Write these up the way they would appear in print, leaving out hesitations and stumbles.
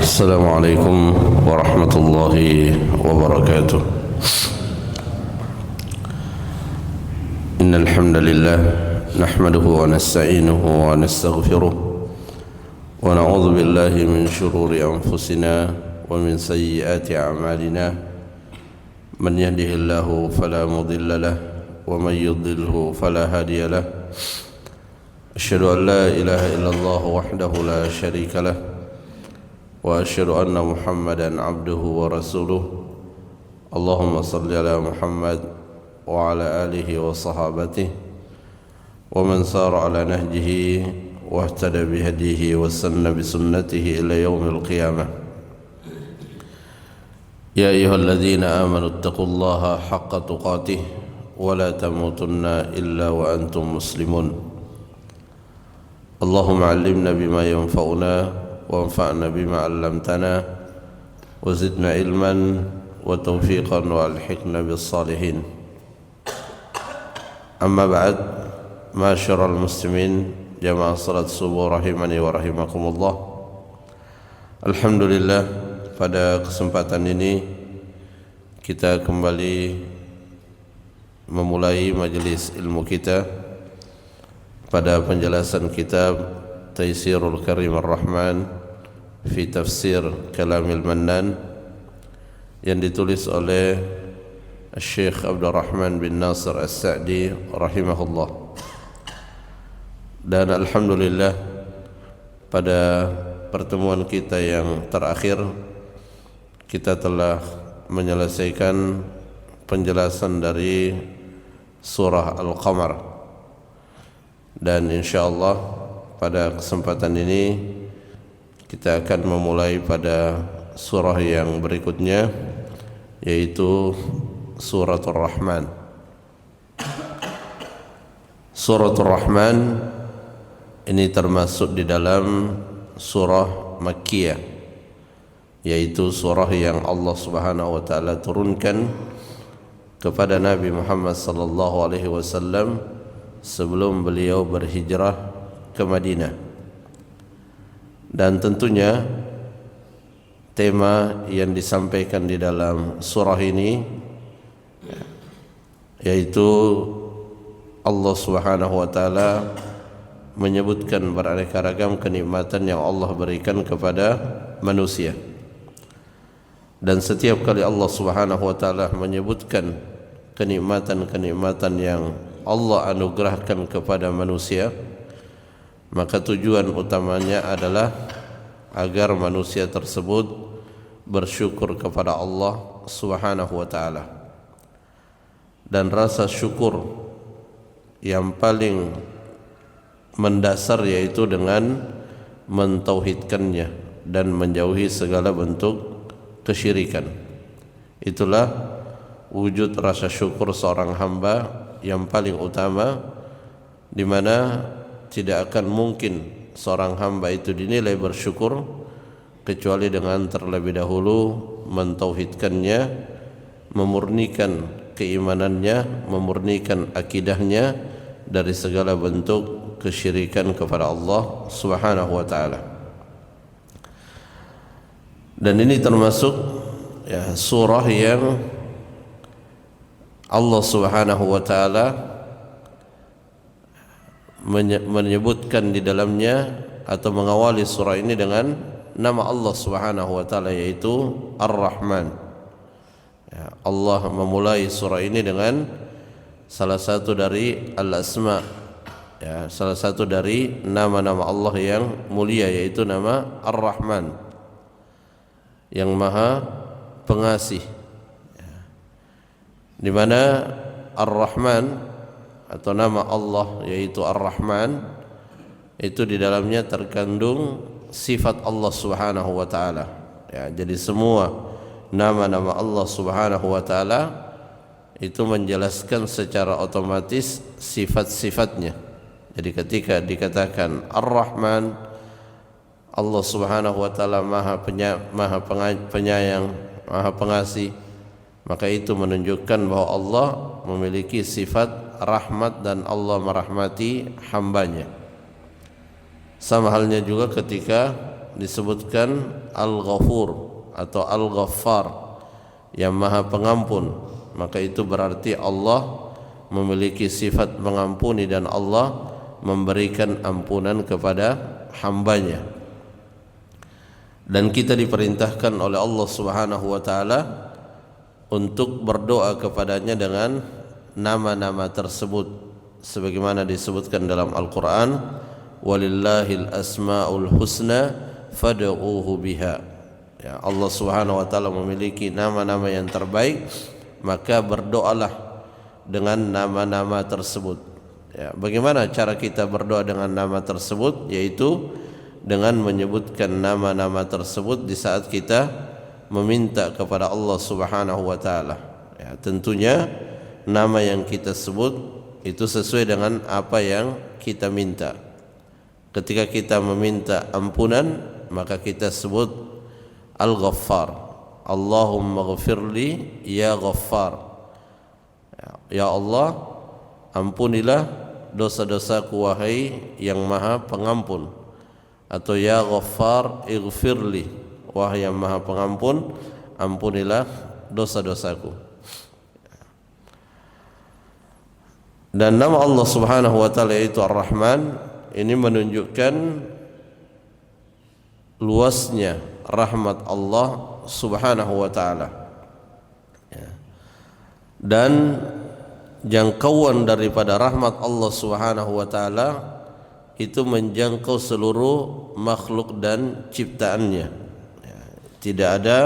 السلام عليكم ورحمة الله وبركاته. إن الحمد لله نحمده ونستعينه ونستغفره ونعوذ بالله من شرور أنفسنا ومن سيئات أعمالنا. من يهده الله فلا مضل له ومن يضلله فلا هادي له. أشهد أن لا إله إلا الله وحده لا شريك له وأشهد أن محمدا عبده ورسوله. اللهم صل على محمد وعلى آله وصحابته ومن سار على نهجه واهتدى بهديه واستنى بسنته إلى يوم القيامة. يا أيها الذين آمنوا اتقوا الله حق تقاته ولا تموتن إلا وأنتم مسلمون. اللهم علمنا بما ينفعنا وانفعنا بما علمتنا وزدنا علما وتوفيقا والحقنا بالصالحين. أما بعد، معاشر المسلمين jamaah salat subuh rahimani wa rahimakumullah. Alhamdulillah, pada kesempatan ini kita kembali memulai majelis ilmu kita pada penjelasan kitab Taysirul Karim Ar-Rahman fi Tafsir Kalamil Mannan yang ditulis oleh Syekh Abdurrahman bin Nasir As-Sa'di rahimahullah. Dan alhamdulillah, pada pertemuan kita yang terakhir kita telah menyelesaikan penjelasan dari surah Al-Qamar, dan insyaallah pada kesempatan ini kita akan memulai pada surah yang berikutnya, yaitu Suratul Rahman. Suratul Rahman ini termasuk di dalam surah Makkiyah, yaitu surah yang Allah Subhanahu wa taala turunkan kepada Nabi Muhammad sallallahu alaihi wasallam sebelum beliau berhijrah ke Madinah. Dan tentunya tema yang disampaikan di dalam surah ini yaitu Allah Subhanahu wa taala menyebutkan beraneka ragam kenikmatan yang Allah berikan kepada manusia. Dan setiap kali Allah Subhanahu wa taala menyebutkan kenikmatan-kenikmatan yang Allah anugerahkan kepada manusia, maka tujuan utamanya adalah agar manusia tersebut bersyukur kepada Allah Subhanahu wa taala. Dan rasa syukur yang paling mendasar yaitu dengan mentauhidkannya dan menjauhi segala bentuk kesyirikan. Itulah wujud rasa syukur seorang hamba yang paling utama, di mana tidak akan mungkin seorang hamba itu dinilai bersyukur kecuali dengan terlebih dahulu mentauhidkannya, memurnikan keimanannya, memurnikan akidahnya dari segala bentuk kesyirikan kepada Allah Subhanahu wa taala. Dan ini termasuk surah yang Allah Subhanahu wa taala menyebutkan di dalamnya atau mengawali surah ini dengan nama Allah Subhanahu wa taala, yaitu Ar-Rahman. Allah memulai surah ini dengan salah satu dari al-asma, salah satu dari nama-nama Allah yang mulia, yaitu nama Ar-Rahman, yang Maha Pengasih. Di mana Ar-Rahman atau nama Allah yaitu Ar-Rahman itu di dalamnya terkandung sifat Allah Subhanahu wa taala. Jadi semua nama-nama Allah Subhanahu wa taala itu menjelaskan secara otomatis sifat-sifatnya. Jadi ketika dikatakan Ar-Rahman, Allah Subhanahu wa taala Maha Penyayang, Maha Pengasih, maka itu menunjukkan bahwa Allah memiliki sifat rahmat dan Allah merahmati hambanya. Sama halnya juga ketika disebutkan Al-Ghafur atau Al-Ghaffar, yang Maha Pengampun, maka itu berarti Allah memiliki sifat mengampuni dan Allah memberikan ampunan kepada hambanya. Dan kita diperintahkan oleh Allah Subhanahu wa taala untuk berdoa kepadanya dengan nama-nama tersebut sebagaimana disebutkan dalam Al-Qur'an, walillahil asmaul husna fad'uuhu biha. Ya, Allah Subhanahu wa taala memiliki nama-nama yang terbaik, maka berdoalah dengan nama-nama tersebut. Ya, bagaimana cara kita berdoa dengan nama tersebut? Yaitu dengan menyebutkan nama-nama tersebut di saat kita meminta kepada Allah Subhanahu wa taala. Ya, tentunya nama yang kita sebut itu sesuai dengan apa yang kita minta. Ketika kita meminta ampunan, maka kita sebut Al-Ghaffar. Allahumma ghafirli ya Ghaffar. Ya Allah, ampunilah dosa-dosaku wahai yang Maha Pengampun. Atau ya Ghaffar ighfirli, wahai yang Maha Pengampun, ampunilah dosa-dosaku. Dan nama Allah Subhanahu wa taala yaitu Ar-Rahman, ini menunjukkan luasnya rahmat Allah Subhanahu wa taala. Dan jangkauan daripada rahmat Allah Subhanahu wa taala itu menjangkau seluruh makhluk dan ciptaannya. Tidak ada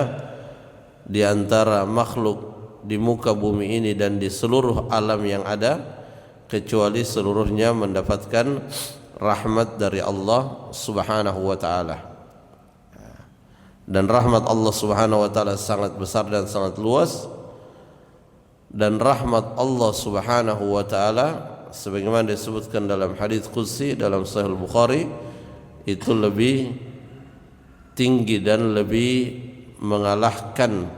di antara makhluk di muka bumi ini dan di seluruh alam yang ada kecuali seluruhnya mendapatkan rahmat dari Allah Subhanahu wa taala. Dan rahmat Allah Subhanahu wa taala sangat besar dan sangat luas. Dan rahmat Allah Subhanahu wa taala sebagaimana disebutkan dalam hadis qudsi dalam Sahih Bukhari, itu lebih tinggi dan lebih mengalahkan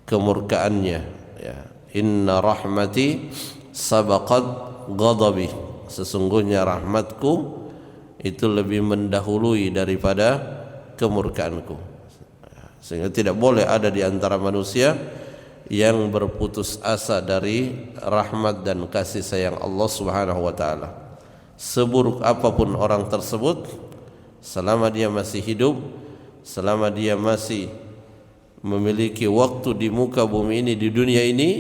kemurkaannya. Ya, inna rahmati sabaqat ghadabi, sesungguhnya rahmatku itu lebih mendahului daripada kemurkaanku. Sehingga tidak boleh ada di antara manusia yang berputus asa dari rahmat dan kasih sayang Allah Subhanahu wa taala. Seburuk apapun orang tersebut, selama dia masih hidup, selama dia masih memiliki waktu di muka bumi ini, di dunia ini,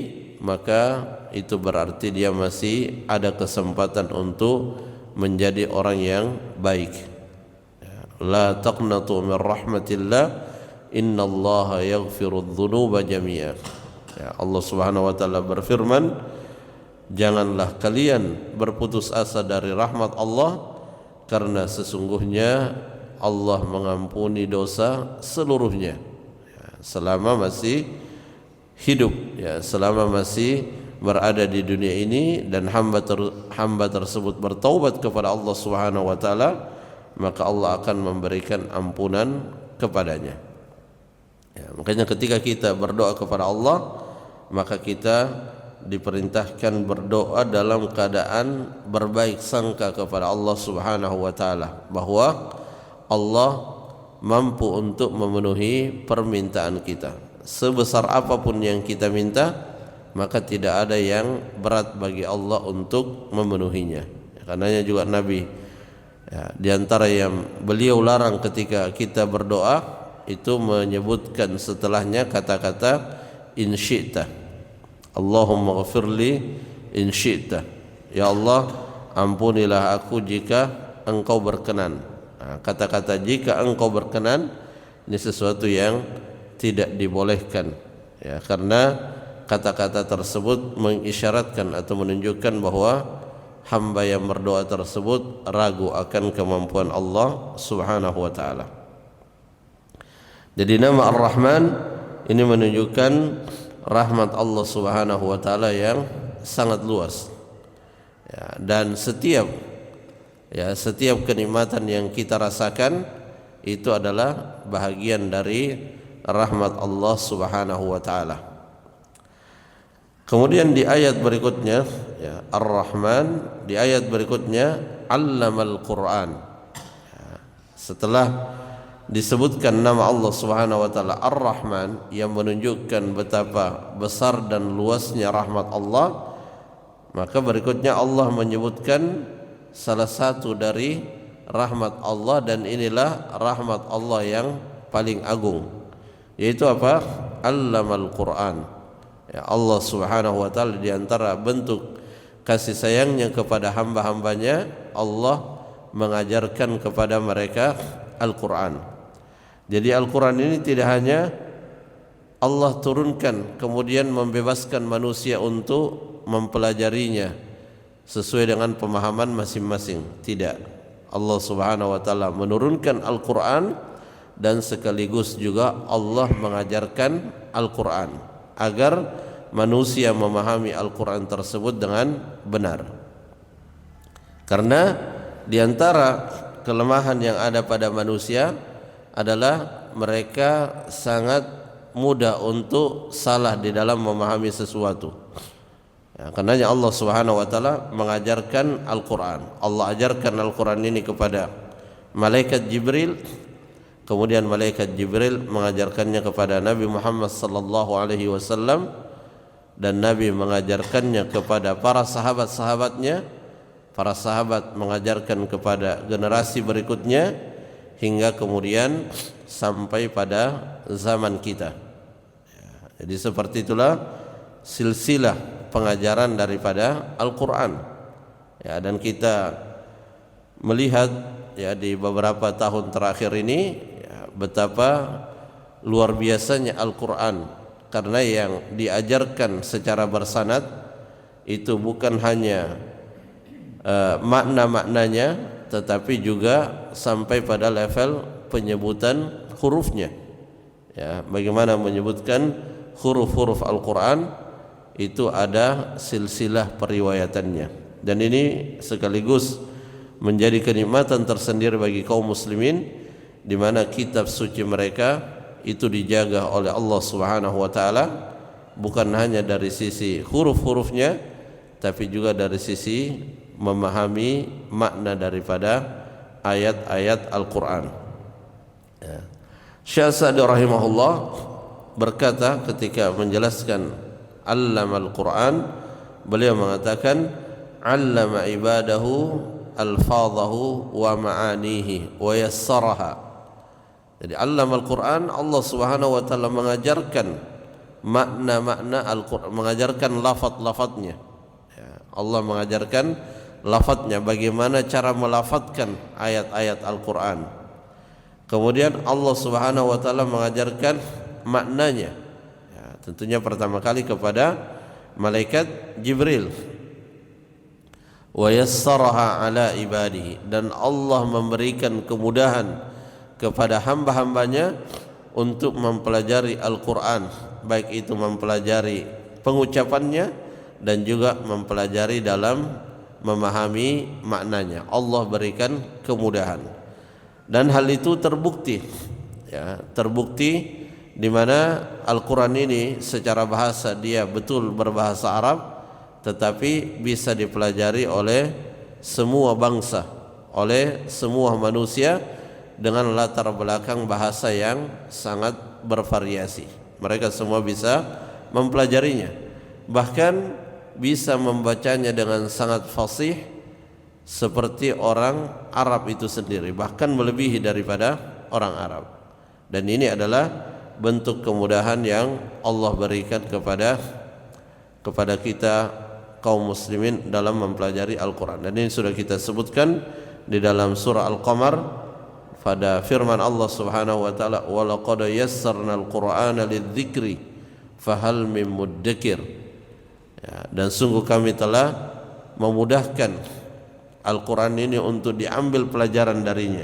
maka itu berarti dia masih ada kesempatan untuk menjadi orang yang baik. La taqnatu min rahmatillah, innallaha yaghfirudz dzunuba jami'a. Ya, Allah Subhanahu wa taala berfirman, janganlah kalian berputus asa dari rahmat Allah, karena sesungguhnya Allah mengampuni dosa seluruhnya. Ya, selama masih hidup, ya, selama masih berada di dunia ini, dan hamba tersebut bertaubat kepada Allah Subhanahu wa taala, maka Allah akan memberikan ampunan kepadanya. Ya, makanya ketika kita berdoa kepada Allah, maka kita diperintahkan berdoa dalam keadaan berbaik sangka kepada Allah Subhanahu wa taala, bahwa Allah mampu untuk memenuhi permintaan kita. Sebesar apapun yang kita minta, maka tidak ada yang berat bagi Allah untuk memenuhinya. Karenanya juga Nabi, ya, di antara yang beliau larang ketika kita berdoa itu menyebutkan setelahnya kata-kata in syi'ta. Allahumma ghafirli in syi'ta. Ya Allah, ampunilah aku jika engkau berkenan. Nah, kata-kata jika engkau berkenan ini sesuatu yang tidak dibolehkan, ya, karena kata-kata tersebut mengisyaratkan atau menunjukkan bahwa hamba yang berdoa tersebut ragu akan kemampuan Allah Subhanahu wa taala. Jadi nama Ar-Rahman ini menunjukkan rahmat Allah Subhanahu wa taala yang sangat luas. Ya, dan setiap kenikmatan yang kita rasakan itu adalah bahagian dari rahmat Allah Subhanahu wa taala. Kemudian di ayat berikutnya, ya, Ar-Rahman, di ayat berikutnya 'allamal Qur'an. Ya, Setelah disebutkan nama Allah Subhanahu wa taala Ar-Rahman yang menunjukkan betapa besar dan luasnya rahmat Allah, maka berikutnya Allah menyebutkan salah satu dari rahmat Allah, dan inilah rahmat Allah yang paling agung, yaitu apa? Allamal Quran. Ya, Allah Subhanahu wa taala di antara bentuk kasih sayangnya kepada hamba-hambanya, Allah mengajarkan kepada mereka Al-Quran. Jadi Al-Quran ini tidak hanya Allah turunkan kemudian membebaskan manusia untuk mempelajarinya sesuai dengan pemahaman masing-masing. Tidak. Allah Subhanahu wa taala menurunkan Al-Quran dan sekaligus juga Allah mengajarkan Al-Quran agar manusia memahami Al-Quran tersebut dengan benar. Karena di antara kelemahan yang ada pada manusia adalah mereka sangat mudah untuk salah di dalam memahami sesuatu. Ya, karenanya Allah Subhanahu wa taala mengajarkan Al-Qur'an. Allah ajarkan Al-Qur'an ini kepada malaikat Jibril, kemudian malaikat Jibril mengajarkannya kepada Nabi Muhammad sallallahu alaihi wasallam, dan Nabi mengajarkannya kepada para sahabat-sahabatnya. Para sahabat mengajarkan kepada generasi berikutnya hingga kemudian sampai pada zaman kita. Jadi seperti itulah silsilah pengajaran daripada Al-Quran. Ya, dan kita melihat ya di beberapa tahun terakhir ini ya, betapa luar biasanya Al-Quran, karena yang diajarkan secara bersanad itu bukan hanya makna-maknanya, tetapi juga sampai pada level penyebutan hurufnya. Ya, bagaimana menyebutkan huruf-huruf Al-Quran itu ada silsilah periwayatannya, dan ini sekaligus menjadi kenikmatan tersendiri bagi kaum muslimin, di mana kitab suci mereka itu dijaga oleh Allah Subhanahu wa taala, bukan hanya dari sisi huruf-hurufnya, tapi juga dari sisi memahami makna daripada ayat-ayat Al-Quran. Ya. Syekh Sa'di rahimahullah berkata ketika menjelaskan Allamal Quran, beliau mengatakan allama ibadahu alfadhahu wa ma'anihi wa yassaraha. Jadi Allamal Quran, Allah Subhanahu wa taala mengajarkan makna-makna Al-Quran, mengajarkan lafaz-lafaznya. Ya, Allah mengajarkan lafadznya, bagaimana cara melafadzkan ayat-ayat Al-Quran. Kemudian Allah Subhanahu wa taala mengajarkan maknanya, ya, tentunya pertama kali kepada malaikat Jibril. Wa yassaraha ala ibadihi, dan Allah memberikan kemudahan kepada hamba-hambanya untuk mempelajari Al-Quran, baik itu mempelajari pengucapannya dan juga mempelajari dalam memahami maknanya. Allah berikan kemudahan, dan hal itu terbukti ya, terbukti di mana Al-Quran ini secara bahasa dia betul berbahasa Arab, tetapi bisa dipelajari oleh semua bangsa, oleh semua manusia dengan latar belakang bahasa yang sangat bervariasi. Mereka semua bisa mempelajarinya, bahkan bisa membacanya dengan sangat fasih seperti orang Arab itu sendiri, bahkan melebihi daripada orang Arab. Dan ini adalah bentuk kemudahan yang Allah berikan kepada kita kaum muslimin dalam mempelajari Al-Quran. Dan ini sudah kita sebutkan di dalam surah Al-Qamar pada firman Allah Subhanahu wa taala, wa laqad yassarna al-Qur'ana lidzikri fahal mim muddakir. Ya, dan sungguh kami telah memudahkan Al-Quran ini untuk diambil pelajaran darinya.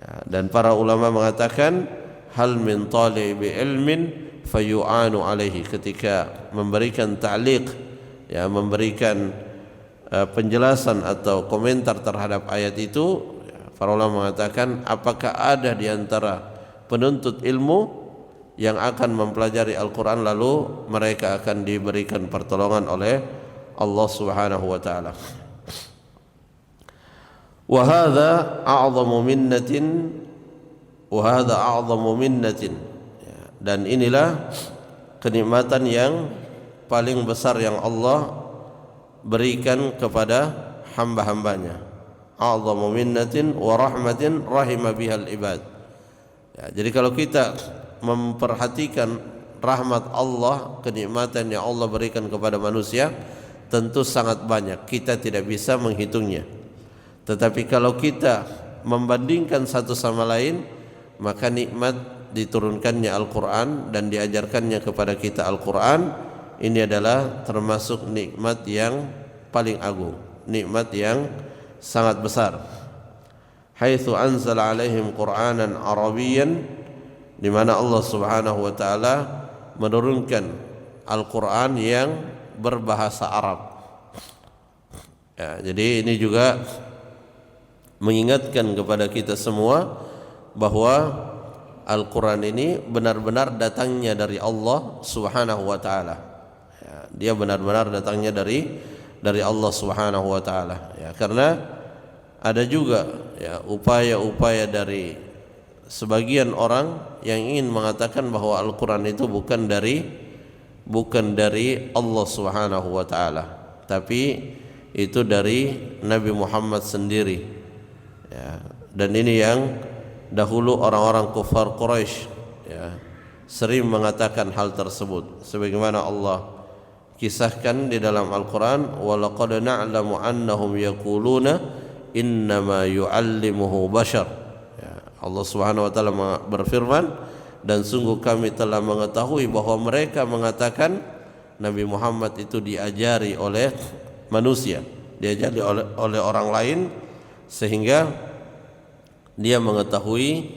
Ya, dan para ulama mengatakan hal min talibi ilmin fayu'anu alaihi, ketika memberikan ta'liq, ya, memberikan penjelasan atau komentar terhadap ayat itu, ya, para ulama mengatakan apakah ada di antara penuntut ilmu yang akan mempelajari Al-Quran lalu mereka akan diberikan pertolongan oleh Allah Subhanahu wa taala. Wa hadza a'zamu minnatin wa hadza a'zamu minnatin. Dan inilah kenikmatan yang paling besar yang Allah berikan kepada hamba-hambanya. A'zamu minnatin wa rahmatin rahima bihal ibad. Ya, jadi kalau kita memperhatikan rahmat Allah, kenikmatan yang Allah berikan kepada manusia, tentu sangat banyak, kita tidak bisa menghitungnya. Tetapi kalau kita membandingkan satu sama lain, maka nikmat diturunkannya Al-Quran dan diajarkannya kepada kita Al-Quran, ini adalah termasuk nikmat yang paling agung, nikmat yang sangat besar. Haitsu anzala alaihim Qur'anan Arabiyyan, di mana Allah Subhanahu wa taala menurunkan Al-Quran yang berbahasa Arab. Ya, jadi ini juga mengingatkan kepada kita semua bahwa Al-Quran ini benar-benar datangnya dari Allah Subhanahu wa taala. Ya, dia benar-benar datangnya dari Allah Subhanahu wa taala. Ya, karena ada juga ya upaya-upaya dari sebagian orang yang ingin mengatakan bahwa Al-Quran itu bukan dari Allah Subhanahu wa taala, tapi itu dari Nabi Muhammad sendiri. Ya, dan ini yang dahulu orang-orang kufar Quraisy ya sering mengatakan hal tersebut, sebagaimana Allah kisahkan di dalam Al-Quran, wa laqad na'lamu annahum yaquluna innama yu'allimuhu bashar. Ya, Allah Subhanahu wa taala berfirman, dan sungguh kami telah mengetahui bahwa mereka mengatakan Nabi Muhammad itu diajari oleh manusia, diajari oleh orang lain, sehingga dia mengetahui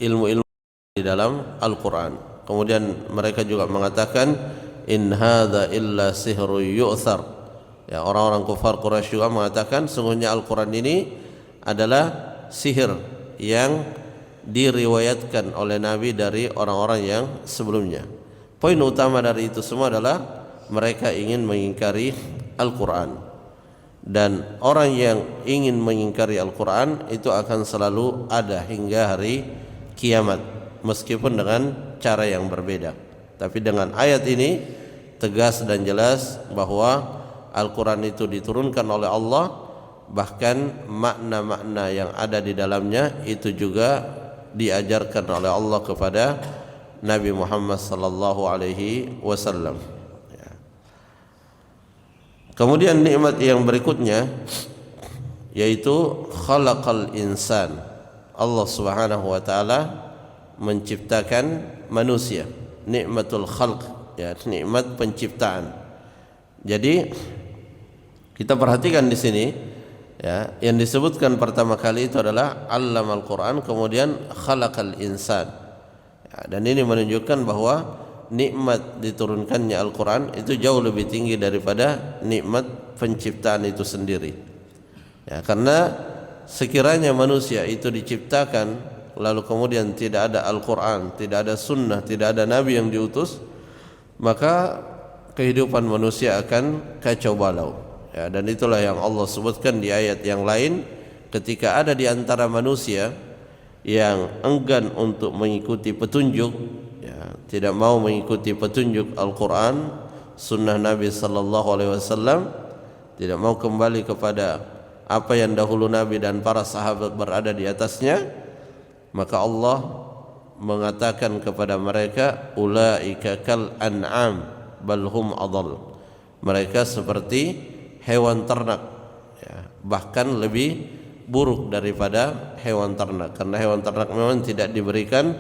ilmu-ilmu di dalam Al-Quran. Kemudian mereka juga mengatakan in hadza illa sihrun yu'thar. Ya, orang-orang kufar Quraisy juga mengatakan sungguhnya Al-Quran ini adalah sihir yang diriwayatkan oleh Nabi dari orang-orang yang sebelumnya. Poin utama dari itu semua adalah mereka ingin mengingkari Al-Quran, dan orang yang ingin mengingkari Al-Quran itu akan selalu ada hingga hari kiamat, meskipun dengan cara yang berbeda. Tapi dengan ayat ini tegas dan jelas bahwa Al-Quran itu diturunkan oleh Allah, bahkan makna-makna yang ada di dalamnya itu juga diajarkan oleh Allah kepada Nabi Muhammad sallallahu alaihi wasallam. Kemudian nikmat yang berikutnya yaitu khalaqal insan. Allah Subhanahu wa taala menciptakan manusia. Nikmatul khalq, ya, nikmat penciptaan. Jadi kita perhatikan di sini ya, yang disebutkan pertama kali itu adalah allamal Quran, kemudian khalaqal insan. Ya, dan ini menunjukkan bahwa nikmat diturunkannya Al-Quran itu jauh lebih tinggi daripada nikmat penciptaan itu sendiri. Ya, karena sekiranya manusia itu diciptakan lalu kemudian tidak ada Al-Quran, tidak ada sunnah, tidak ada Nabi yang diutus, maka kehidupan manusia akan kacau balau. Ya, dan itulah yang Allah sebutkan di ayat yang lain, ketika ada di antara manusia yang enggan untuk mengikuti petunjuk, ya, tidak mau mengikuti petunjuk Al-Quran, sunnah Nabi sallallahu alaihi wasallam, tidak mau kembali kepada apa yang dahulu Nabi dan para sahabat berada di atasnya, maka Allah mengatakan kepada mereka, ulaika kal an'am bal hum adall. Mereka seperti hewan ternak, ya, bahkan lebih buruk daripada hewan ternak, karena hewan ternak memang tidak diberikan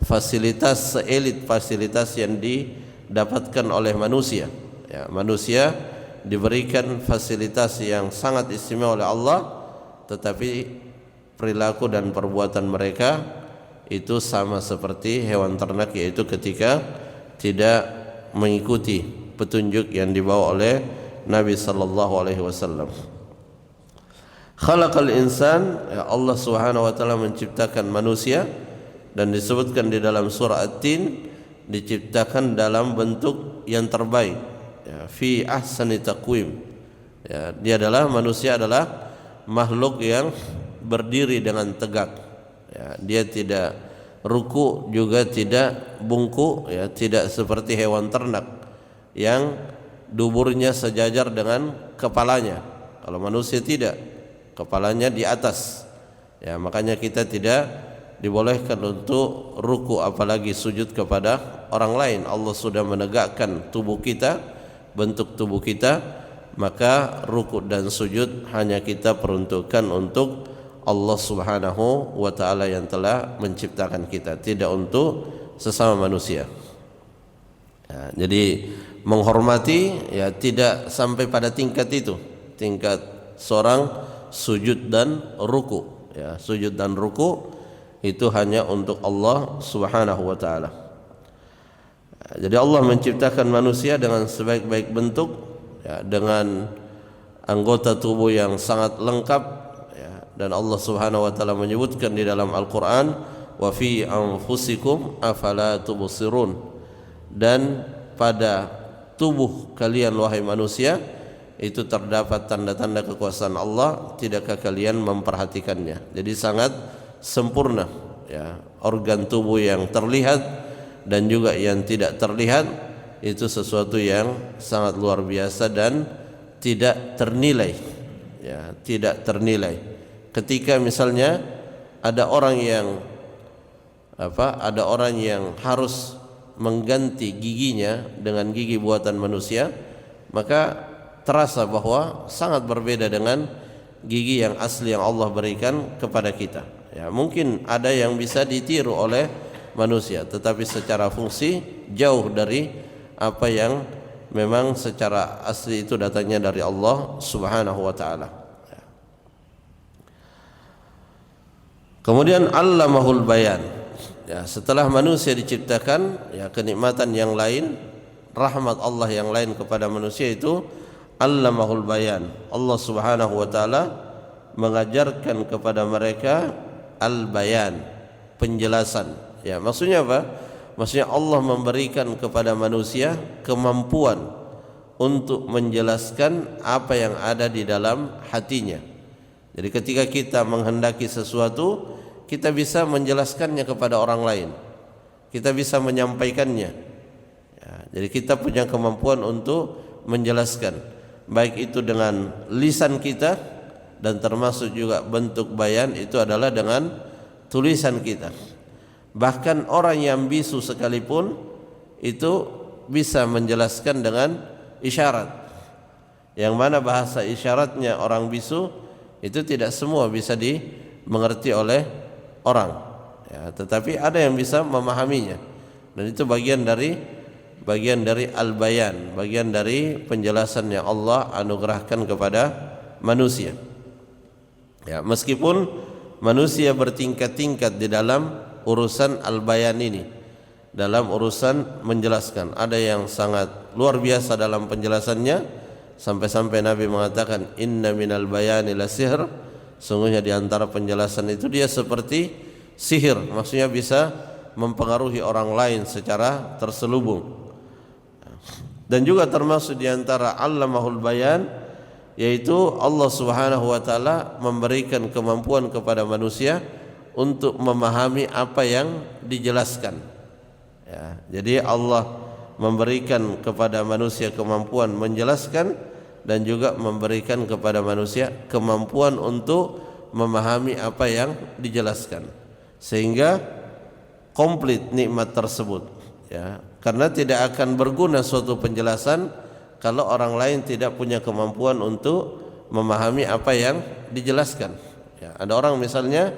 fasilitas seelit fasilitas yang didapatkan oleh manusia. Ya, manusia diberikan fasilitas yang sangat istimewa oleh Allah, tetapi perilaku dan perbuatan mereka itu sama seperti hewan ternak, yaitu ketika tidak mengikuti petunjuk yang dibawa oleh Nabi sallallahu alaihi wasallam. Khalaqal insan, ya, Allah Subhanahu wa taala menciptakan manusia, dan disebutkan di dalam surah At-Tin diciptakan dalam bentuk yang terbaik, ya, fi ahsani taqwim. Ya, dia adalah manusia adalah makhluk yang berdiri dengan tegak, ya, dia tidak ruku juga tidak bungkuk, ya, tidak seperti hewan ternak yang duburnya sejajar dengan kepalanya. Kalau manusia tidak, kepalanya di atas, ya, makanya kita tidak dibolehkan untuk ruku apalagi sujud kepada orang lain. Allah sudah menegakkan tubuh kita, bentuk tubuh kita, maka ruku dan sujud hanya kita peruntukkan untuk Allah Subhanahu wa taala yang telah menciptakan kita, tidak untuk sesama manusia. Ya, jadi menghormati, ya, tidak sampai pada tingkat itu, tingkat seorang sujud dan ruku, ya, sujud dan ruku itu hanya untuk Allah Subhanahu wa taala. Jadi Allah menciptakan manusia dengan sebaik-baik bentuk, ya, dengan anggota tubuh yang sangat lengkap, ya, dan Allah Subhanahu wa taala menyebutkan di dalam Al-Qur'an, wa fi anfusikum afala tubsirun, dan pada tubuh kalian wahai manusia itu terdapat tanda-tanda kekuasaan Allah, tidakkah kalian memperhatikannya? Jadi sangat sempurna, ya, organ tubuh yang terlihat dan juga yang tidak terlihat itu sesuatu yang sangat luar biasa dan tidak ternilai, ya, tidak ternilai. Ketika misalnya ada orang yang harus mengganti giginya dengan gigi buatan manusia, maka terasa bahwa sangat berbeda dengan gigi yang asli yang Allah berikan kepada kita. Ya, mungkin ada yang bisa ditiru oleh manusia, tetapi secara fungsi jauh dari apa yang memang secara asli itu datangnya dari Allah Subhanahu wa taala. Kemudian allamahul bayan. Ya, setelah manusia diciptakan, ya, kenikmatan yang lain, rahmat Allah yang lain kepada manusia itu allamahul bayan. Allah Subhanahu wa taala mengajarkan kepada mereka al-bayan, penjelasan. Ya, maksudnya apa? Maksudnya Allah memberikan kepada manusia kemampuan untuk menjelaskan apa yang ada di dalam hatinya. Jadi ketika kita menghendaki sesuatu, kita bisa menjelaskannya kepada orang lain, kita bisa menyampaikannya, ya, jadi kita punya kemampuan untuk menjelaskan, baik itu dengan lisan kita, dan termasuk juga bentuk bayan itu adalah dengan tulisan kita. Bahkan orang yang bisu sekalipun itu bisa menjelaskan dengan isyarat, yang mana bahasa isyaratnya orang bisu itu tidak semua bisa dimengerti oleh orang, ya, tetapi ada yang bisa memahaminya, dan itu bagian dari al-bayan, bagian dari penjelasan yang Allah anugerahkan kepada manusia. Ya, meskipun manusia bertingkat-tingkat di dalam urusan al-bayan ini, dalam urusan menjelaskan, ada yang sangat luar biasa dalam penjelasannya, sampai-sampai Nabi mengatakan inna minal bayani la sihr, sungguhnya di antara penjelasan itu dia seperti sihir, maksudnya bisa mempengaruhi orang lain secara terselubung. Dan juga termasuk di antara allamahul bayan, yaitu Allah Subhanahu wa taala memberikan kemampuan kepada manusia untuk memahami apa yang dijelaskan. Ya, jadi Allah memberikan kepada manusia kemampuan menjelaskan, dan juga memberikan kepada manusia kemampuan untuk memahami apa yang dijelaskan, sehingga komplit nikmat tersebut, ya, karena tidak akan berguna suatu penjelasan kalau orang lain tidak punya kemampuan untuk memahami apa yang dijelaskan. Ya, ada orang misalnya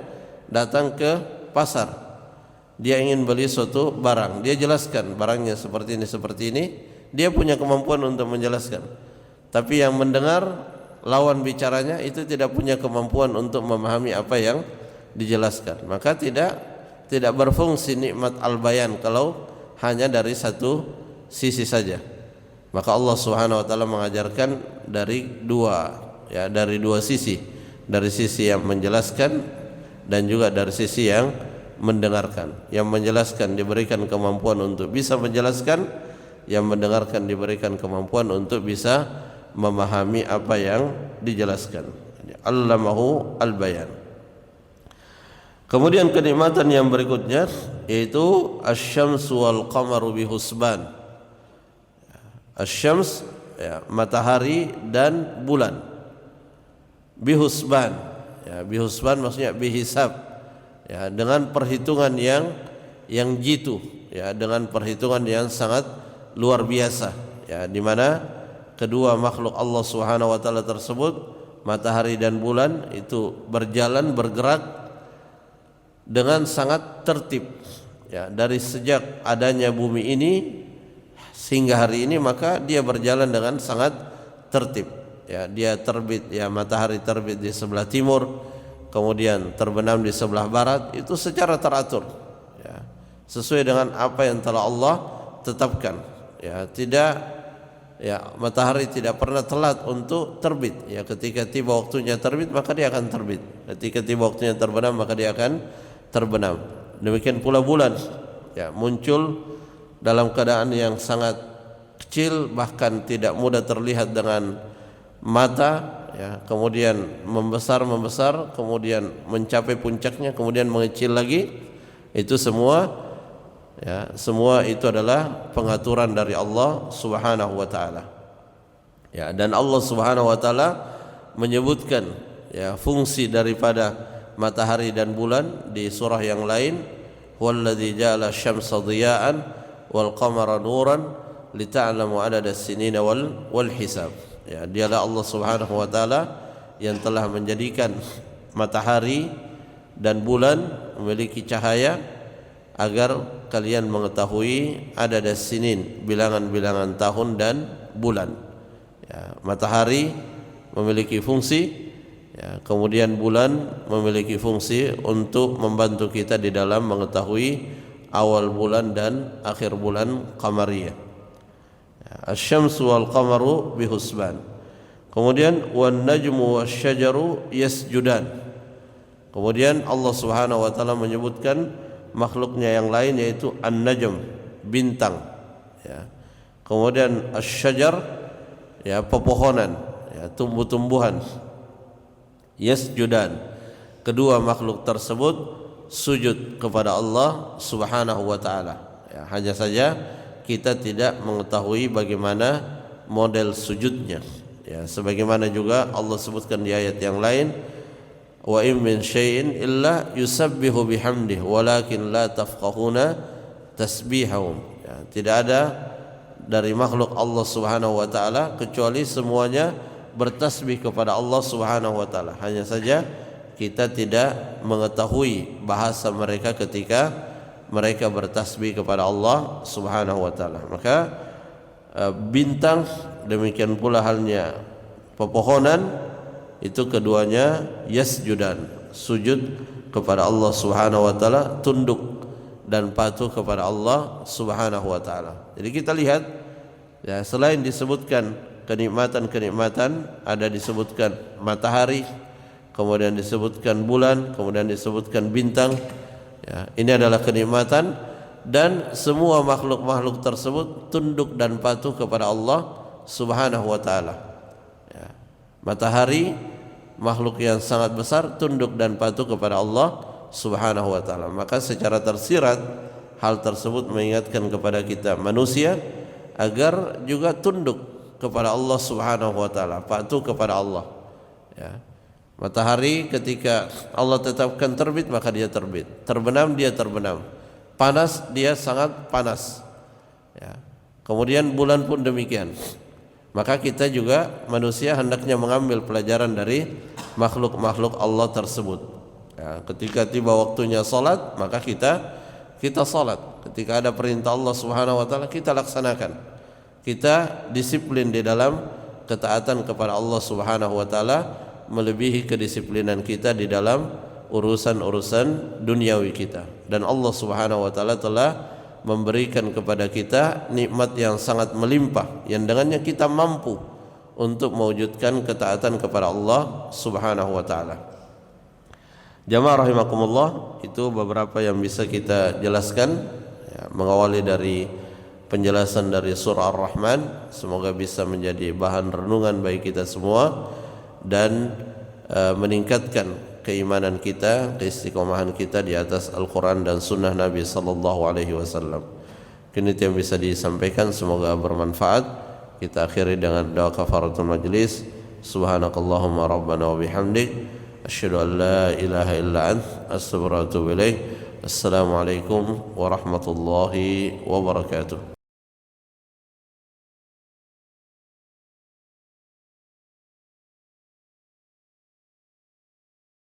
datang ke pasar, dia ingin beli suatu barang, dia jelaskan barangnya seperti ini, dia punya kemampuan untuk menjelaskan, tapi yang mendengar lawan bicaranya itu tidak punya kemampuan untuk memahami apa yang dijelaskan, maka tidak berfungsi nikmat al-bayan kalau hanya dari satu sisi saja. Maka Allah Subhanahu wa taala mengajarkan dari dua sisi, dari sisi yang menjelaskan dan juga dari sisi yang mendengarkan. Yang menjelaskan diberikan kemampuan untuk bisa menjelaskan, yang mendengarkan diberikan kemampuan untuk bisa memahami apa yang dijelaskan. allamahu al-bayan. Kemudian kenikmatan yang berikutnya yaitu asy-syamsu wal qamaru bihusban. Asy-syams ya, matahari dan bulan. Bihusban. Ya, bihusban maksudnya bihisab. Ya, dengan perhitungan yang jitu, ya, dengan perhitungan yang sangat luar biasa, ya, di mana kedua makhluk Allah Subhanahu wa taala tersebut, matahari dan bulan itu berjalan bergerak dengan sangat tertib, ya, dari sejak adanya bumi ini sehingga hari ini, maka dia berjalan dengan sangat tertib, ya. Dia terbit, ya, matahari terbit di sebelah timur, kemudian terbenam di sebelah barat, itu secara teratur, ya, sesuai dengan apa yang telah Allah tetapkan, ya. Tidak, ya, matahari tidak pernah telat untuk terbit, ya. Ketika tiba waktunya terbit maka dia akan terbit, ketika tiba waktunya terbenam maka dia akan terbenam. Demikian pula bulan, ya, muncul dalam keadaan yang sangat kecil, bahkan tidak mudah terlihat dengan mata, ya, kemudian membesar, kemudian mencapai puncaknya, kemudian mengecil lagi. Itu semua, ya, semua itu adalah pengaturan dari Allah Subhanahu wa taala. Ya, dan Allah Subhanahu wa taala menyebutkan, ya, fungsi daripada matahari dan bulan di surah yang lain, huwallazi ja'ala asy-syamsa dhiya'an wal qamara nuran lita'lamu 'adada as-sinina wal hisab. Ya, dialah Allah Subhanahu wa taala yang telah menjadikan matahari dan bulan memiliki cahaya agar kalian mengetahui adad as-sinin, bilangan-bilangan tahun dan bulan. Ya, matahari memiliki fungsi, ya, kemudian bulan memiliki fungsi untuk membantu kita di dalam mengetahui awal bulan dan akhir bulan qamariyah. Ya, asy-syamsu wal qamaru bihusban. Kemudian wan najmu wasyajaru yasjudan. Kemudian Allah Subhanahu wa taala menyebutkan makhluknya yang lain, yaitu an-najm, bintang, ya. Kemudian asy-syajar, ya, pepohonan, ya, tumbuh-tumbuhan. Yasjudan, kedua makhluk tersebut sujud kepada Allah Subhanahu wa taala. Ya, hanya saja kita tidak mengetahui bagaimana model sujudnya, ya, sebagaimana juga Allah sebutkan di ayat yang lain, wa in min syai'in illa yusabbihu bihamdihi walakin la tafqahuna tasbihahum. Ya, tidak ada dari makhluk Allah Subhanahu wa taala kecuali semuanya bertasbih kepada Allah Subhanahu wa taala. Hanya saja kita tidak mengetahui bahasa mereka ketika mereka bertasbih kepada Allah Subhanahu wa taala. Maka bintang, demikian pula halnya pepohonan, itu keduanya yasjudan, sujud kepada Allah Subhanahu wa taala, tunduk dan patuh kepada Allah Subhanahu wa taala. Jadi kita lihat, ya, selain disebutkan kenikmatan-kenikmatan, ada disebutkan matahari, kemudian disebutkan bulan, kemudian disebutkan bintang, ya, ini adalah kenikmatan, dan semua makhluk-makhluk tersebut tunduk dan patuh kepada Allah Subhanahu wa taala. Ya, matahari makhluk yang sangat besar tunduk dan patuh kepada Allah Subhanahu wa taala. Maka secara tersirat hal tersebut mengingatkan kepada kita manusia agar juga tunduk kepada Allah Subhanahu wa taala, patuh kepada Allah. Ya. Matahari ketika Allah tetapkan terbit maka dia terbit, terbenam dia terbenam, panas dia sangat panas. Ya. Kemudian bulan pun demikian. Maka kita juga manusia hendaknya mengambil pelajaran dari makhluk-makhluk Allah tersebut. Ya, ketika tiba waktunya salat maka kita salat. Ketika ada perintah Allah Subhanahu wa taala kita laksanakan. Kita disiplin di dalam ketaatan kepada Allah Subhanahu wa taala melebihi kedisiplinan kita di dalam urusan-urusan duniawi kita. Dan Allah Subhanahu wa taala telah memberikan kepada kita nikmat yang sangat melimpah yang dengannya kita mampu untuk mewujudkan ketaatan kepada Allah Subhanahu wa taala. Jamaah rahimakumullah, itu beberapa yang bisa kita jelaskan, ya, mengawali dari penjelasan dari surah Ar-Rahman. Semoga bisa menjadi bahan renungan bagi kita semua, dan meningkatkan keimanan kita, keistiqomahan kita di atas Al-Quran dan Sunnah Nabi Sallallahu Alaihi Wasallam. Ini yang bisa disampaikan, semoga bermanfaat. Kita akhiri dengan doa kafaratul majlis. Subhanakallahumma rabbana wa bihamdik, asyhadu an la ilaha illa ant, astaghfiruka wa atubu ilaik. Assalamualaikum warahmatullahi wabarakatuh.